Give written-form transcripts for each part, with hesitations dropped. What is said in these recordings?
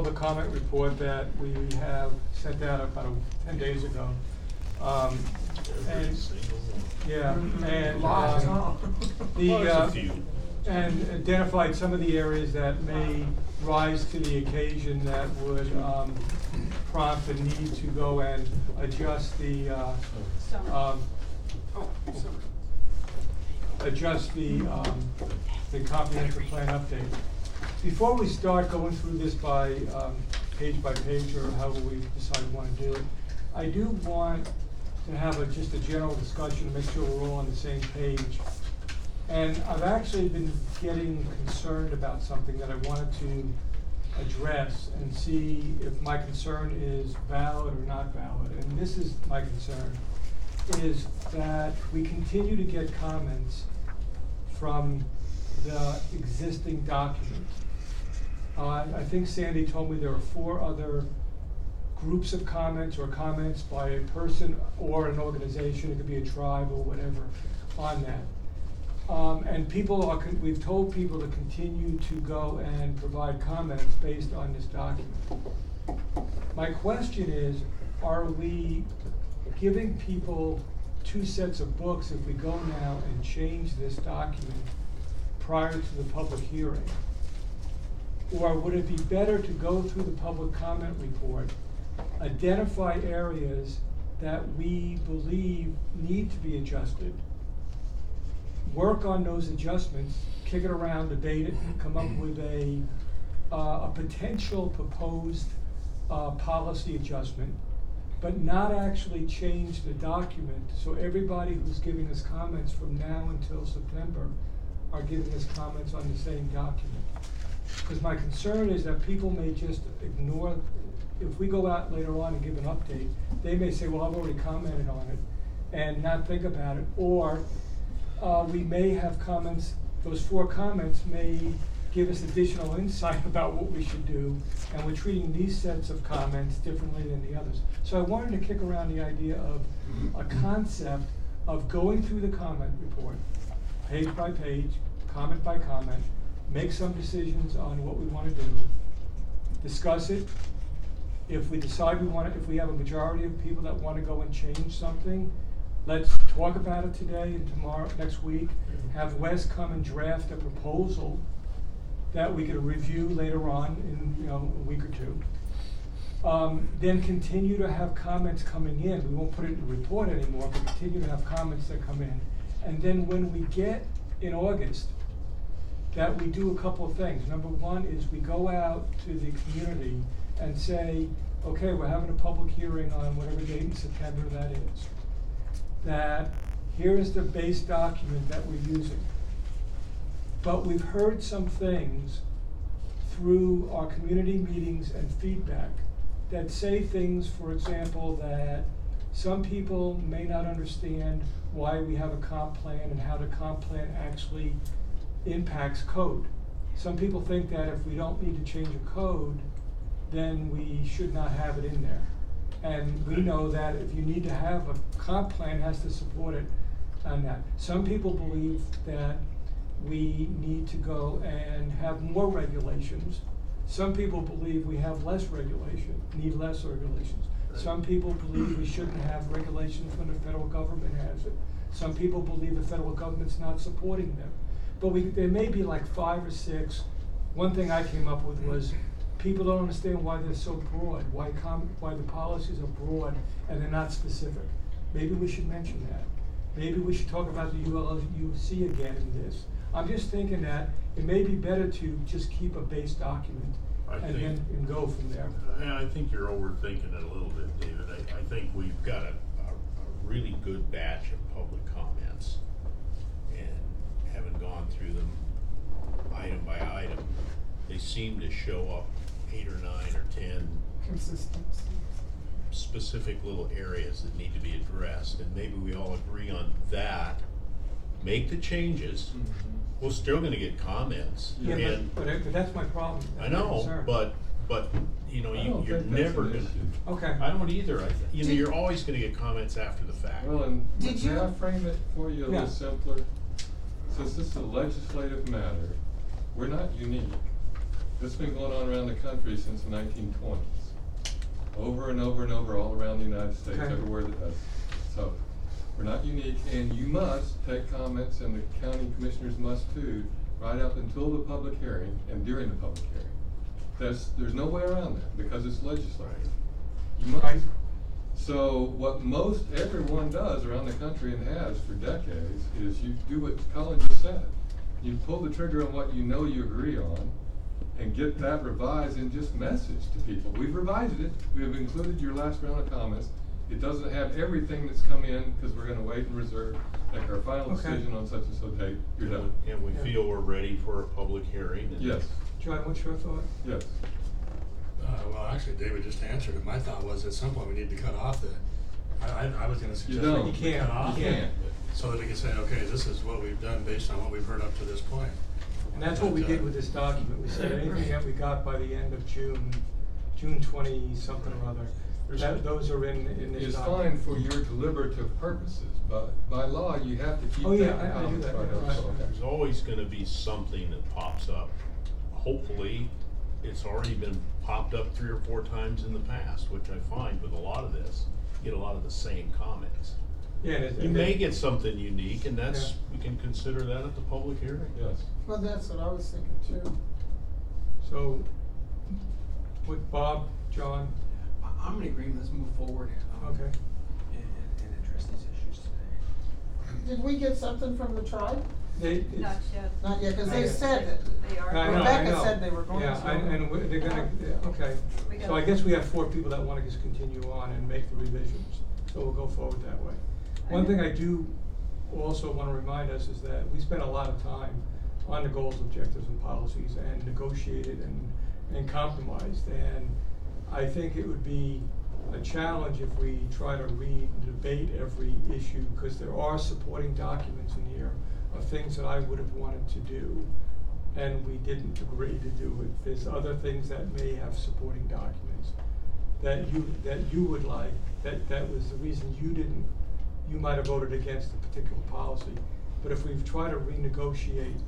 public comment report that we have sent out about 10 days ago. And yeah, and and identified some of the areas that may rise to the occasion that would prompt the need to go and adjust the comprehensive plan update. Before we start going through this by page or however we decide we want to do it, I do want to have just a general discussion to make sure we're all on the same page. And I've actually been getting concerned about something that I wanted to address and see if my concern is valid or not valid. And this is my concern, is that we continue to get comments from the existing document. I think Sandy told me there are 4 other groups of comments or comments by a person or an organization, it could be a tribe or whatever, on that. And we've told people to continue to go and provide comments based on this document. My question is, are we giving people 2 sets of books if we go now and change this document prior to the public hearing? Or would it be better to go through the public comment report, identify areas that we believe need to be adjusted, work on those adjustments, kick it around, debate it, and come up with a potential proposed policy adjustment, but not actually change the document, so everybody who's giving us comments from now until September are giving us comments on the same document. Because my concern is that people may just ignore, if we go out later on and give an update, they may say, well, I've already commented on it, and not think about it. Or we may have comments, those 4 comments may give us additional insight about what we should do, and we're treating these sets of comments differently than the others. So I wanted to kick around the idea of a concept of going through the comment report, page by page, comment by comment, make some decisions on what we want to do, discuss it. If we decide if we have a majority of people that want to go and change something, let's talk about it today and tomorrow, next week. Have Wes come and draft a proposal that we could review later on in a week or 2. Then continue to have comments coming in. We won't put it in the report anymore, but continue to have comments that come in. And then when we get in August, that we do a couple of things. Number 1 is we go out to the community and say, okay, we're having a public hearing on whatever date in September that is. That here is the base document that we're using. But we've heard some things through our community meetings and feedback that say things, for example, that some people may not understand why we have a comp plan and how the comp plan actually impacts code. Some people think that if we don't need to change a code, then we should not have it in there. And we know that if you need to have a comp plan, it has to support it on that. Some people believe that we need to go and have more regulations. Some people believe we have less regulation, need less regulations. Right. Some people believe we shouldn't have regulations when the federal government has it. Some people believe the federal government's not supporting them. But there may be like 5 or 6. One thing I came up with was people don't understand why they're so broad, why the policies are broad and they're not specific. Maybe we should mention that. Maybe we should talk about the ULUC again in this. I'm just thinking that it may be better to just keep a base document and go from there. I think you're overthinking it a little bit, David. I think we've got a really good batch of public comments, and having gone through them item by item, they seem to show up 8 or 9 or 10 consistency, specific little areas that need to be addressed, and maybe we all agree on that. Make the changes. Mm-hmm. We're still going to get comments. Yeah, but that's my problem. I know, but you're never going to. Okay. I don't either. You're always going to get comments after the fact. Well, and may I frame it for you a little simpler? Since this is a legislative matter, we're not unique. This has been going on around the country since the 1920s. Over and over and over, all around the United States, Okay. everywhere that does. So, we're not unique, and you must take comments, and the county commissioners must too, right up until the public hearing and during the public hearing. There's no way around that, because it's legislative. You must. Right. So what most everyone does around the country and has for decades is you do what Colin just said. You pull the trigger on what you know you agree on and get that revised and just message to people. We've revised it. We have included your last round of comments. It doesn't have everything that's come in because we're gonna wait and reserve, make our final Okay. decision on such and so date. You're done. And we Yeah. feel we're ready for a public hearing. And Yes, John, what's your thought? yes. Well, actually, David just answered it. My thought was at some point we need to cut off the, I was gonna suggest don't. we You can't, cut off you can't. so that we can say, okay, this is what we've done based on what we've heard up to this point. And that's what we But, did with this document. We said anything that we got by the end of June 20 something or other, those are in this It's document. fine for your deliberative purposes, but by law, you have to keep. Oh, yeah, taking I do comments that, right up. right. So, okay. There's always gonna be something that pops up. Hopefully, it's already been popped up 3 or 4 times in the past, which I find with a lot of this, you get a lot of the same comments. Yeah, and You may get something unique, and that's, Yeah. we can consider that at the public hearing. Yes. Well, that's what I was thinking too. So, with Bob, John, I'm in agreement, let's move forward, okay. and address these issues today. Did we get something from the tribe? Not yet. Not yet, cause Not they yet. said that. They are. I know, I Rebecca know. said they were going Yeah, to. and they're gonna, yeah, okay. We So got- I guess we have 4 people that wanna just continue on and make the revisions, so we'll go forward that way. One thing I do also wanna remind us is that we spent a lot of time on the goals, objectives, and policies, and negotiated and compromised, and I think it would be a challenge if we try to read and debate every issue, because there are supporting documents in here of things that I would have wanted to do, and we didn't agree to do it. There's other things that may have supporting documents that you would like, that was the reason you might have voted against a particular policy. But if we try to renegotiate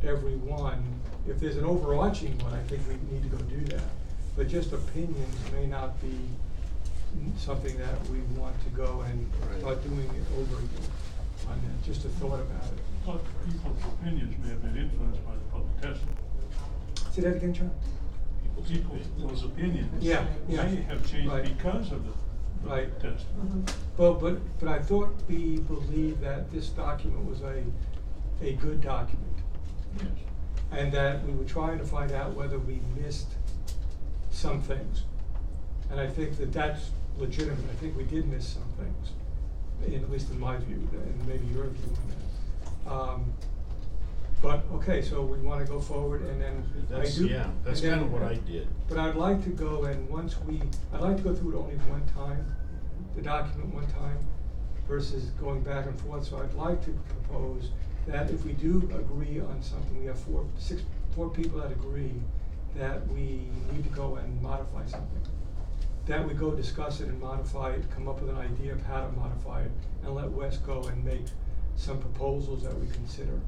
every one, if there's an overarching one, I think we need to go do that. But just opinions may not be something that we want to go and start doing it over again on that, just a thought about it. But people's opinions may have been influenced by the public testimony. Say that again, John? People's opinions Yeah, yeah. may have changed Right. because of the Right. testimony. Well, but I thought we believed that this document was a good document, Yes. and that we were trying to find out whether we missed some things. And I think that that's legitimate. I think we did miss some things, at least in my view, and maybe your view on that. But, okay, so we wanna go forward, and then That's, yeah, that's and then- kinda what I did. But I'd like to go and I'd like to go through it only one time, the document one time, versus going back and forth. So I'd like to propose that if we do agree on something, we have 4 people that agree that we need to go and modify something. That we go discuss it and modify it, come up with an idea of how to modify it, and let Wes go and make some proposals that we consider.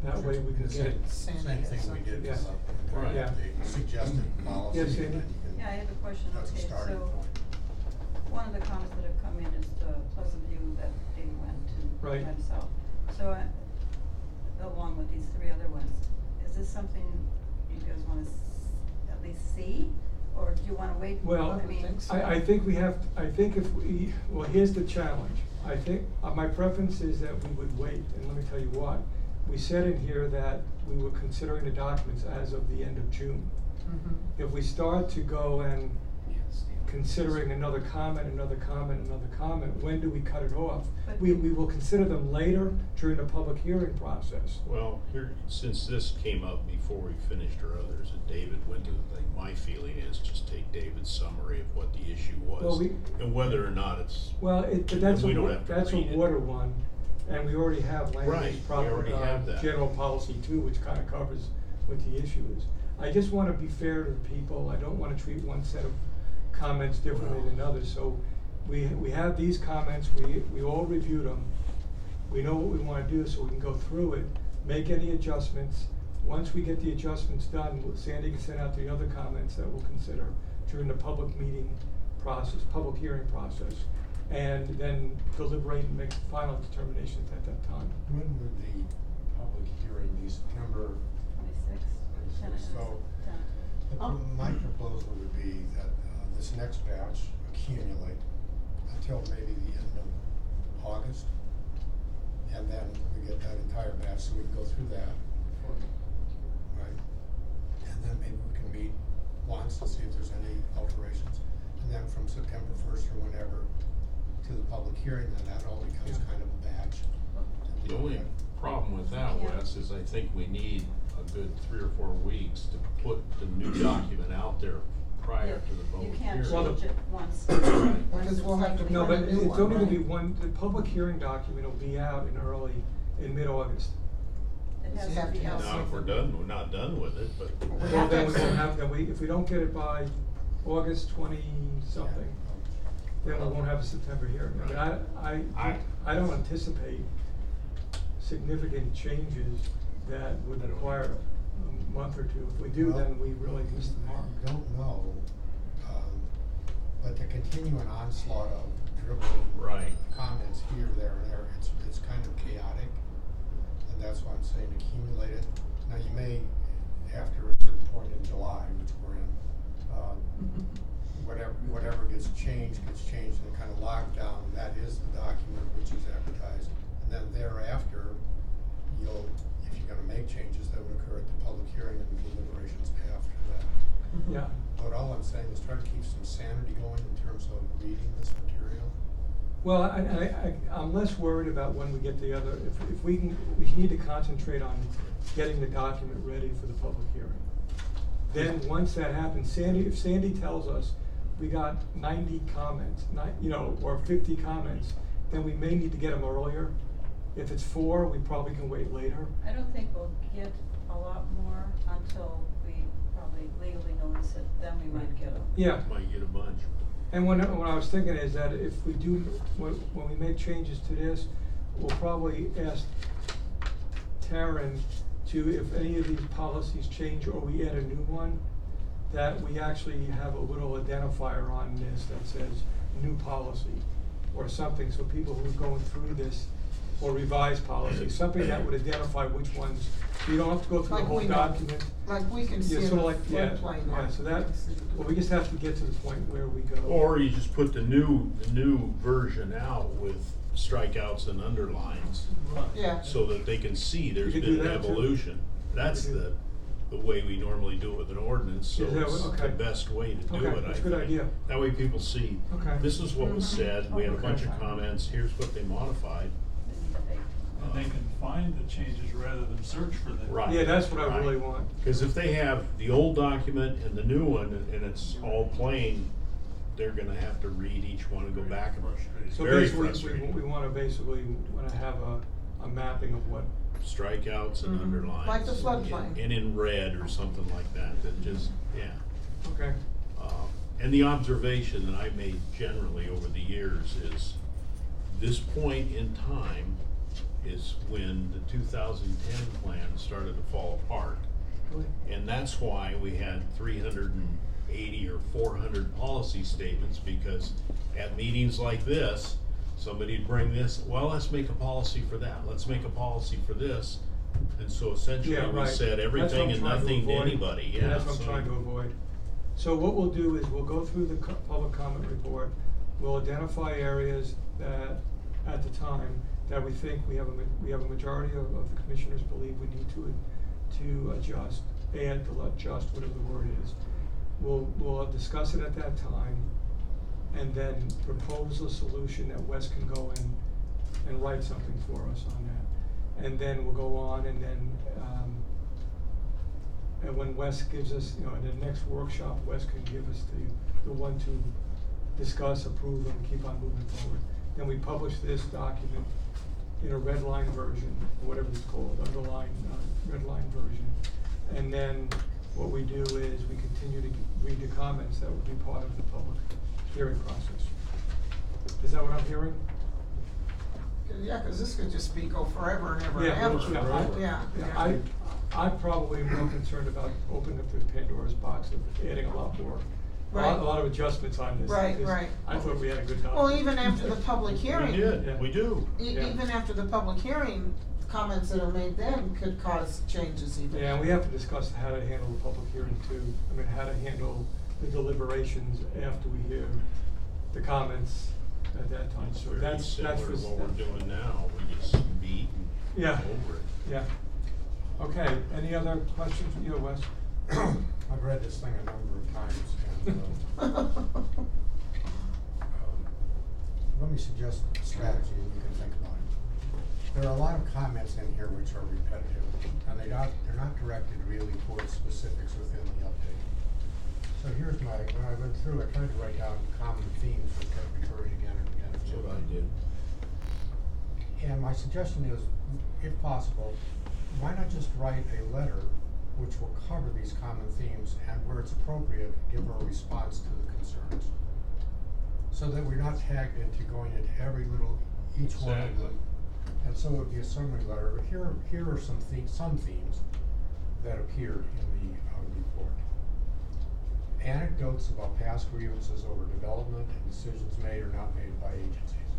That way we can get. Sandy Same has thing we something. did Yeah. with Right. Yeah. the suggested policy. Yes, Sandy? and Yeah, I have a question. That's a Okay, starting so point. one of the comments that have come in is the Pleasant View that they went to Right. themselves. So, along with these 3 other ones, is this something you guys wanna at least see? Or do you wanna wait? Well, I mean, think so. I think if we, well, here's the challenge. I think, my preference is that we would wait, and let me tell you why. We said in here that we were considering the documents as of the end of June. Mhm. If we start to go and considering another comment, when do we cut it off? But- We will consider them later during the public hearing process. Well, here, since this came up before we finished our others, and David went to the thing, my feeling is just take David's summary of what the issue Well, was, we- and whether or not it's. Well, but that's we don't have to that's a read it. water one, and we already have Right, land use we proper, already have that. general policy too, which kinda covers what the issue is. I just wanna be fair to the people. I don't wanna treat one set of comments differently than others, so we have these comments, we all reviewed them. We know what we wanna do, so we can go through it, make any adjustments, Once we get the adjustments done, Sandy can send out the other comments that we'll consider during the public meeting process, public hearing process, and then deliberate and make final determinations at that time. When would the public hearing be? September? 26th. So, my proposal would be that this next batch accumulate until maybe the end of August. And then we get that entire batch, so we can go through that. Right? And then maybe we can meet once and see if there's any alterations. And then from September 1st or whenever to the public hearing, then that all becomes Yeah. kind of a batch. The only problem with that, Yeah. Wes, is I think we need a good 3 or 4 weeks to put the new document out there prior to the public You can't hearing. Well, change it once. Right. Because we'll have to No, print but a new it's only one, gonna be right? one, the public hearing document will be out in mid-August. It has You to have be to have out. Now, if we're done, we're not done with it, but. We Well, have to then we have won't some- have, if we don't get it by August 20-something, then we won't have a September hearing. I mean, I don't anticipate significant changes that would require a month or two. If we do, then we really missed the mark. I don't know, but to continue an onslaught of dribbling Right. comments here, there, and there, it's kind of chaotic. And that's why I'm saying accumulate it. Now, you may, after a certain point in July, which we're in, whatever gets changed, and kind of locked down. That is the document which is advertised. And then thereafter, if you're gonna make changes, that would occur at the public hearing and deliberations after that. Yeah. But all I'm saying is try to keep some sanity going in terms of reading this material. Well, I'm less worried about when we get the other, if we need to concentrate on getting the document ready for the public hearing. Then, once that happens, if Sandy tells us we got 90 comments, or 50 comments, then we may need to get them earlier. If it's 4, we probably can wait later. I don't think we'll get a lot more until we probably legally notice it, then we might get them. Yeah. Might get a bunch. And what I was thinking is that if we do, when we make changes to this, we'll probably ask Taryn to, if any of these policies change or we add a new one, that we actually have a little identifier on this that says new policy or something, so people who are going through this or revised policy, something that would identify which ones, so you don't have to go through the Like whole we know. document. Like we can see Yeah, in sort the of like, yeah, floodplain. yeah, so that, well, we just have to get to the point where we go. Or you just put the new version out with strikeouts and underlines, Yeah. so that they can see there's You could do been an that too. evolution. That's You could the way we normally do it with an ordinance, so Is that it's what- the okay. best way to do Okay, it, I that's a think. good idea. That way people see, Okay. this is what was Mhm. said, we had a Okay. bunch of comments, here's what they modified. And they can find the changes rather than search for them. Right. Yeah, that's what I Right. really want. Cause if they have the old document and the new one, and it's all plain, they're gonna have to read each one and go back and. Frustrating. So Very basically, frustrating. we wanna have a mapping of what, Strikeouts and Mhm. underlines. Like the floodplain. And in red or something like that, that just, yeah. okay, And the observation that I made generally over the years is, this point in time is when the 2010 plan started to fall apart. really? And that's why we had 380 or 400 policy statements, because at meetings like this, somebody'd bring this, well, let's make a policy for that, let's make a policy for this. And so essentially Yeah, we right. said That's what everything I'm and trying to nothing to avoid. anybody, yeah. That's what I'm so- trying to avoid. So what we'll do is we'll go through the public comment report, we'll identify areas that, at the time, that we think we have a majority of the commissioners believe we need to adjust, add, to adjust, whatever the word is. We'll discuss it at that time, and then propose a solution that Wes can go in and write something for us on that. And then we'll go on, and then, and when Wes gives us, in the next workshop, Wes can give us the one to discuss, approve, and keep on moving forward. Then we publish this document in a red line version, or whatever it's called, underlined, red line version. And then what we do is we continue to read the comments that would be part of the public hearing process. Is that what I'm hearing? Yeah, cause this could just go forever and ever and Yeah, ever. well, yeah, Yeah, Yeah, yeah. I'm probably more concerned about opening up the Pandora's box of adding a lot more. Right. A lot of adjustments on this. Right, because right. I thought we had a good document. Well, even after the public hearing. We did, Yeah. we do. Yeah. Even after the public hearing, comments that are made then could cause changes even. Yeah, and we have to discuss how to handle the public hearing too. I mean, how to handle the deliberations after we hear the comments at that time. So Very that's similar to for what we're doing now, we just beat and Yeah. over it. Yeah. Okay, any other questions from you, Wes? I've read this thing a number of times, and, let me suggest a strategy and you can think about it. There are a lot of comments in here which are repetitive, and they're not directed really towards specifics within the update. So here's when I went through, I tried to write down common themes which kept recurring again and again. That's what I did. And my suggestion is, if possible, why not just write a letter which will cover these common themes, and where it's appropriate, give a response to the concerns. So that we're not tagged into going into each one of Exactly. them. And so it would be a summary letter, but here are some themes that appeared in the report. Anecdotes about past grievances over development and decisions made or not made by agencies.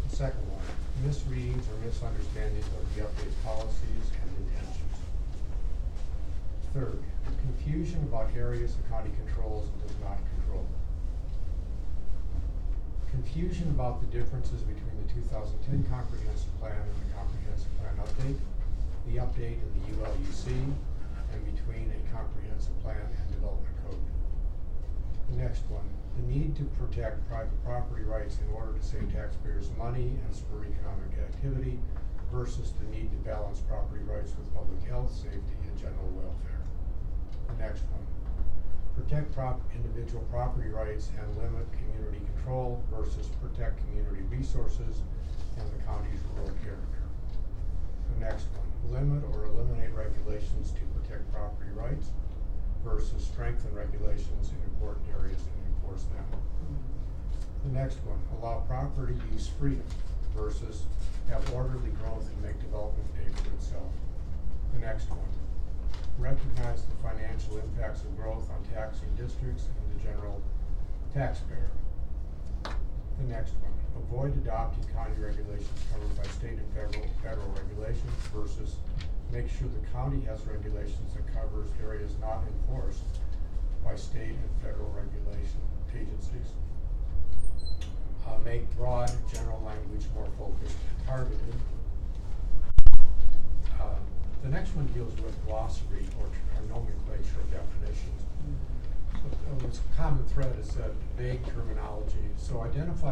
The second one, misreadings or misunderstandings of the update's policies and intentions. Third, confusion about areas the county controls and does not control. Confusion about the differences between the 2010 comprehensive plan and the comprehensive plan update, the update in the ULUC, and between a comprehensive plan and development code. The next one, the need to protect private property rights in order to save taxpayers money and spur economic activity versus the need to balance property rights with public health, safety, and general welfare. The next one, protect individual property rights and limit community control versus protect community resources and the county's rural character. The next one, limit or eliminate regulations to protect property rights versus strengthen regulations in important areas and enforce them. The next one, allow property use freedom versus have orderly growth and make development pay for itself. The next one, recognize the financial impacts of growth on taxing districts and the general taxpayer. The next one, avoid adopting county regulations covered by state and federal regulations versus make sure the county has regulations that covers areas not enforced by state and federal regulation agencies. Make broad general language more focused and targeted. The next one deals with glossary or nomenclature of definitions. So, its common thread is that vague terminology. So identify